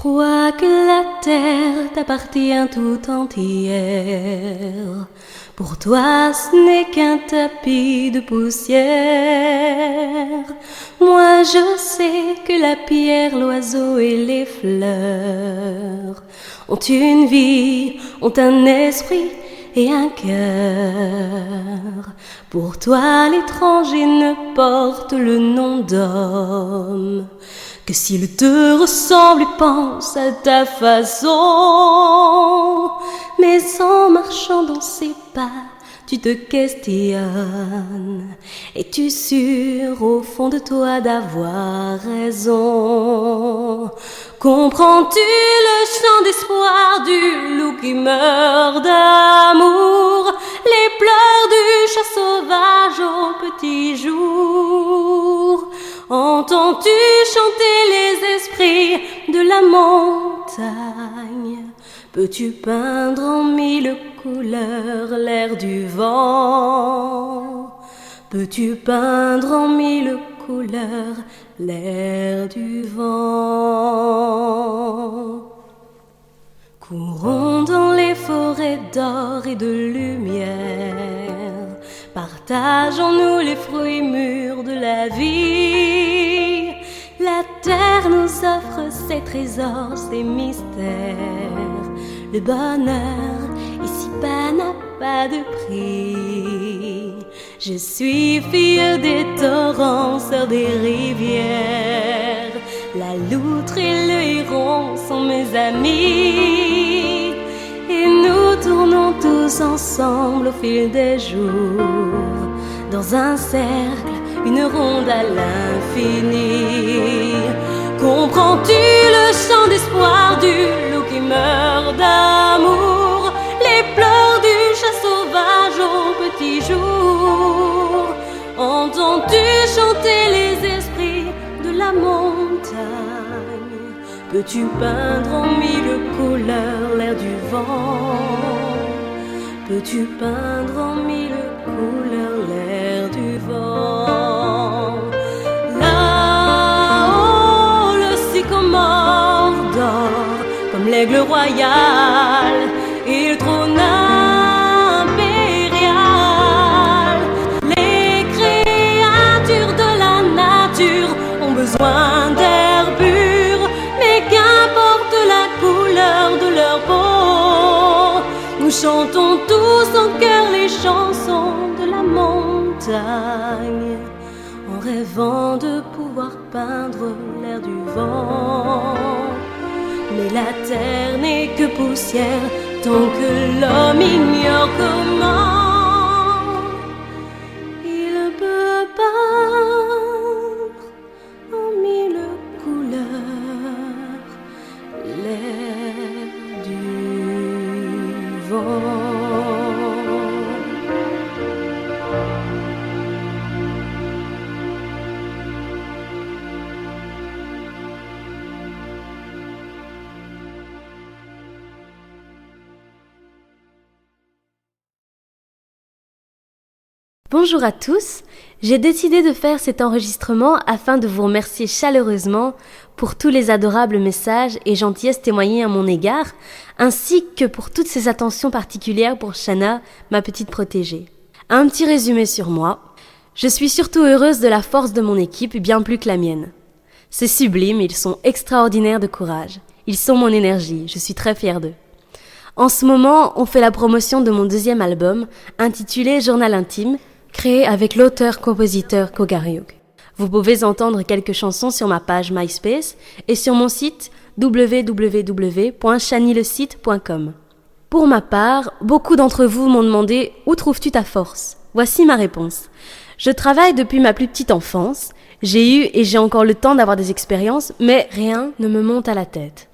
crois que la terre t'appartient tout entière. Pour toi, ce n'est qu'un tapis de poussière. Moi, je sais que la pierre, l'oiseau et les fleurs ont une vie, ont un esprit et un cœur. Pour toi, l'étranger ne porte le nom d'homme que s'il te ressemble et pense à ta façon. Mais en marchant dans ses pas, tu te questionnes. Es-tu sûr au fond de toi d'avoir raison? Comprends-tu le chant d'espoir du loup qui meurt d'amour, les pleurs du chat sauvage au petit jour? Entends-tu chanter les esprits de la montagne? Peux-tu peindre en mille couleurs l'air du vent? Peux-tu peindre en mille couleurs l'air du vent? Courons dans les forêts d'or et de lumière, partageons-nous les fruits mûrs de la vie. La terre nous offre ses trésors, ses mystères. Le bonheur ici-bas n'a pas de prix. Je suis fille des torrents, sœur des rivières. La loutre et le héron sont mes amis. Et nous tournons tous ensemble au fil des jours, dans un cercle, une ronde à l'infini. Comprends-tu le chant d'espoir du loup qui meurt d'amour, les pleurs du chat sauvage au petit jour? Entends-tu chanter les esprits de la montagne? Peux-tu peindre en mille couleurs l'air du vent? Peux-tu peindre en mille couleurs l'air du vent? Là-haut, le sycomore dort comme l'aigle royal, il trône impérial. Les créatures de la nature ont besoin d'air pur, mais qu'importe la couleur de leur peau, nous chantons tous en chœur les chansons de la montagne, en rêvant de pouvoir peindre l'air du vent. Mais la terre n'est que poussière tant que l'homme ignore comment il peut peindre en mille couleurs l'air du vent. Bonjour à tous, j'ai décidé de faire cet enregistrement afin de vous remercier chaleureusement pour tous les adorables messages et gentillesses témoignés à mon égard, ainsi que pour toutes ces attentions particulières pour Shana, ma petite protégée. Un petit résumé sur moi. Je suis surtout heureuse de la force de mon équipe, bien plus que la mienne. C'est sublime, ils sont extraordinaires de courage. Ils sont mon énergie, je suis très fière d'eux. En ce moment, on fait la promotion de mon deuxième album, intitulé Journal intime, créé avec l'auteur-compositeur Kogariuk. Vous pouvez entendre quelques chansons sur ma page MySpace et sur mon site www.shanilecite.com. Pour ma part, beaucoup d'entre vous m'ont demandé « Où trouves-tu ta force ?» Voici ma réponse. Je travaille depuis ma plus petite enfance. J'ai eu et j'ai encore le temps d'avoir des expériences, mais rien ne me monte à la tête.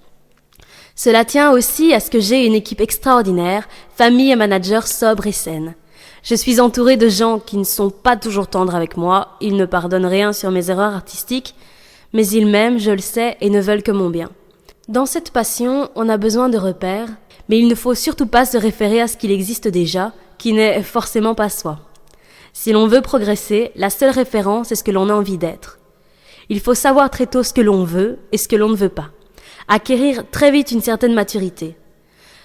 Cela tient aussi à ce que j'ai une équipe extraordinaire, famille et manager sobre et saine. Je suis entourée de gens qui ne sont pas toujours tendres avec moi, ils ne pardonnent rien sur mes erreurs artistiques, mais ils m'aiment, je le sais, et ne veulent que mon bien. Dans cette passion, on a besoin de repères, mais il ne faut surtout pas se référer à ce qu'il existe déjà, qui n'est forcément pas soi. Si l'on veut progresser, la seule référence est ce que l'on a envie d'être. Il faut savoir très tôt ce que l'on veut et ce que l'on ne veut pas. acquérir très vite une certaine maturité.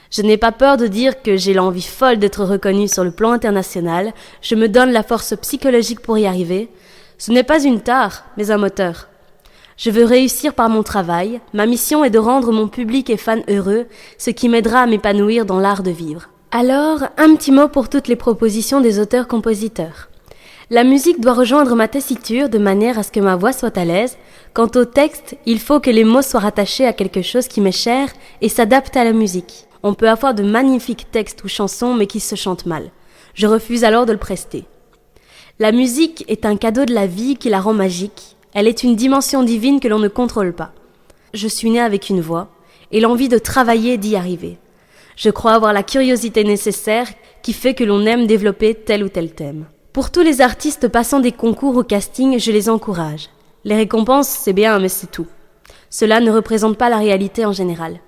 Je n'ai pas peur de dire que j'ai l'envie folle d'être reconnue sur le plan international, je me donne la force psychologique pour y arriver. Ce n'est pas une tare, mais un moteur. Je veux réussir par mon travail, ma mission est de rendre mon public et fans heureux, ce qui m'aidera à m'épanouir dans l'art de vivre. Alors, un petit mot pour toutes les propositions des auteurs-compositeurs. La musique doit rejoindre ma tessiture de manière à ce que ma voix soit à l'aise. Quant au texte, il faut que les mots soient rattachés à quelque chose qui m'est cher et s'adapte à la musique. On peut avoir de magnifiques textes ou chansons mais qui se chantent mal. Je refuse alors de le prester. La musique est un cadeau de la vie qui la rend magique. Elle est une dimension divine que l'on ne contrôle pas. Je suis née avec une voix et l'envie de travailler et d'y arriver. Je crois avoir la curiosité nécessaire qui fait que l'on aime développer tel ou tel thème. Pour tous les artistes passant des concours au casting, je les encourage. Les récompenses, c'est bien, mais c'est tout. Cela ne représente pas la réalité en général.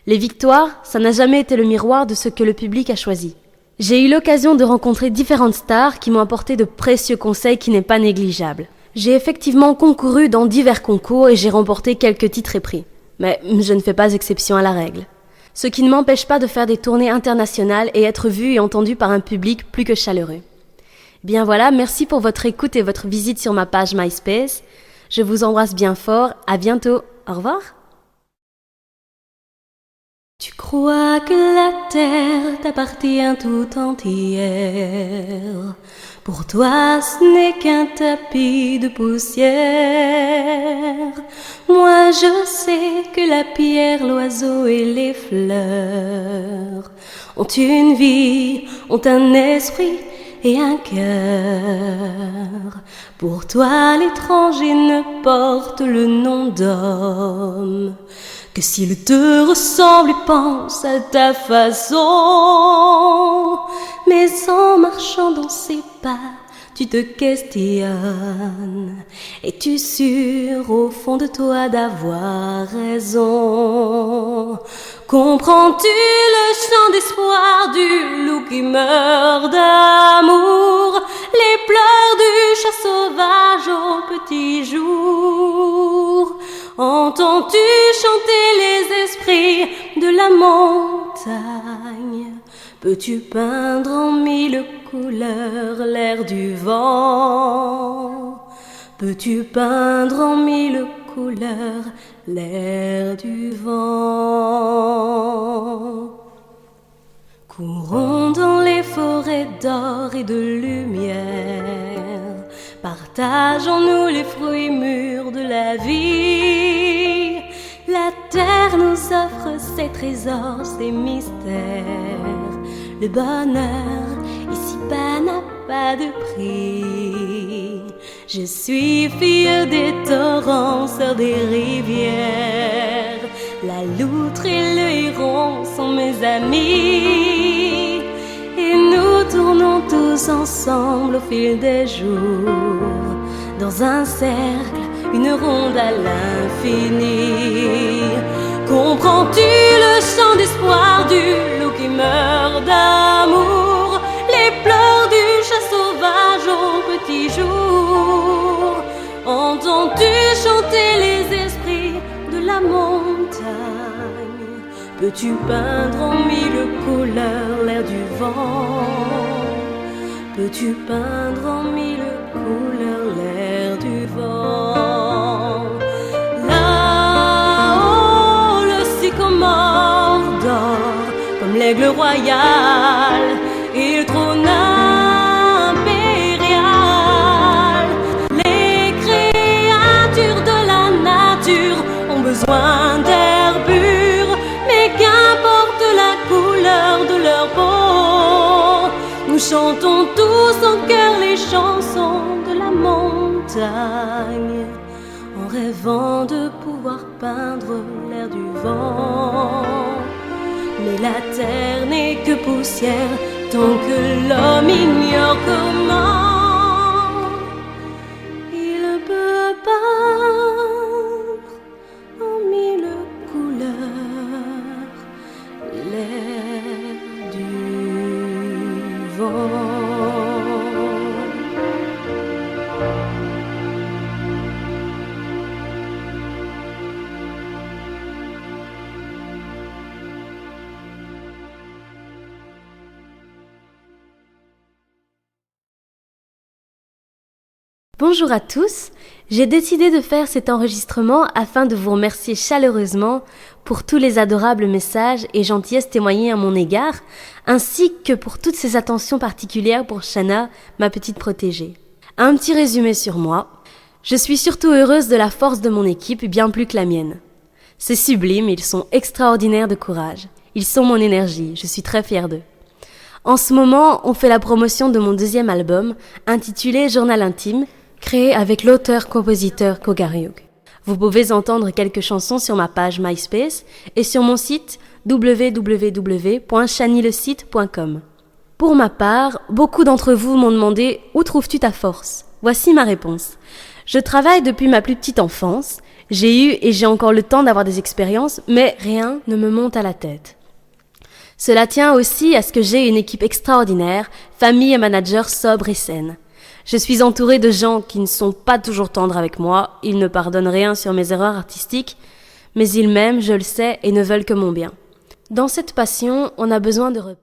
Les victoires, ça n'a jamais été le miroir de ce que le public a choisi. J'ai eu l'occasion de rencontrer différentes stars qui m'ont apporté de précieux conseils qui n'est pas négligeable. J'ai effectivement concouru dans divers concours et j'ai remporté quelques titres et prix. Mais je ne fais pas exception à la règle. Ce qui ne m'empêche pas de faire des tournées internationales et être vue et entendue par un public plus que chaleureux. Bien voilà, merci pour votre écoute et votre visite sur ma page MySpace. Je vous embrasse bien fort, à bientôt, au revoir. Tu crois que la terre t'appartient tout entière. Pour toi ce n'est qu'un tapis de poussière. Moi je sais que la pierre, l'oiseau et les fleurs ont une vie, ont un esprit et un cœur. Pour toi l'étranger ne porte le nom d'homme que s'il te ressemble et pense à ta façon. Mais en marchant dans ses pas, tu te questionnes. Es-tu sûr au fond de toi d'avoir raison? Comprends-tu le chant d'espoir du loup qui meurt d'amour? Les pleurs du chat sauvage au petit jour? Entends-tu chanter les esprits de la montagne? Peux-tu peindre en mille couleurs l'air du vent? Peux-tu peindre en mille couleurs l'air du vent? Courons dans les forêts d'or et de lumière, partageons-nous les fruits mûrs de la vie. La terre nous offre ses trésors, ses mystères. Le bonheur ici-bas n'a pas de prix. Je suis fille des torrents, sœur des rivières. La loutre et le héron sont mes amis. Et nous tournons tous ensemble au fil des jours, dans un cercle, une ronde à l'infini. Comprends-tu le chant d'espoir du loup qui meurt d'amour? Les pleurs du chat sauvage au petit jour? Entends-tu chanter les esprits de la montagne? Peux-tu peindre en mille couleurs l'air du vent? Peux-tu peindre en mille couleurs l'air du vent? Là-haut, le sycomore dort comme l'aigle royal, il trône impérial. Les créatures de la nature ont besoin d'air pur, mais qu'importe la couleur de leur peau, nous chantons tous en chœur les chansons de la montagne, en rêvant de pouvoir peindre l'air du vent. Mais la terre n'est que poussière tant que l'homme ignore comment il peut peindre en mille couleurs l'air du vent. Bonjour à tous, j'ai décidé de faire cet enregistrement afin de vous remercier chaleureusement pour tous les adorables messages et gentillesses témoignés à mon égard, ainsi que pour toutes ces attentions particulières pour Shana, ma petite protégée. Un petit résumé sur moi. Je suis surtout heureuse de la force de mon équipe, bien plus que la mienne. C'est sublime, ils sont extraordinaires de courage. Ils sont mon énergie, je suis très fière d'eux. En ce moment, on fait la promotion de mon 2e album, intitulé Journal intime, créé avec l'auteur-compositeur Kogariuk. Vous pouvez entendre quelques chansons sur ma page MySpace et sur mon site www.shanilecite.com. Pour ma part, beaucoup d'entre vous m'ont demandé « Où trouves-tu ta force ?» Voici ma réponse. Je travaille depuis ma plus petite enfance. J'ai eu et j'ai encore le temps d'avoir des expériences, mais rien ne me monte à la tête. Cela tient aussi à ce que j'ai une équipe extraordinaire, famille et manager sobre et saine. Je suis entourée de gens qui ne sont pas toujours tendres avec moi, ils ne pardonnent rien sur mes erreurs artistiques, mais ils m'aiment, je le sais, et ne veulent que mon bien. Dans cette passion, on a besoin de repos.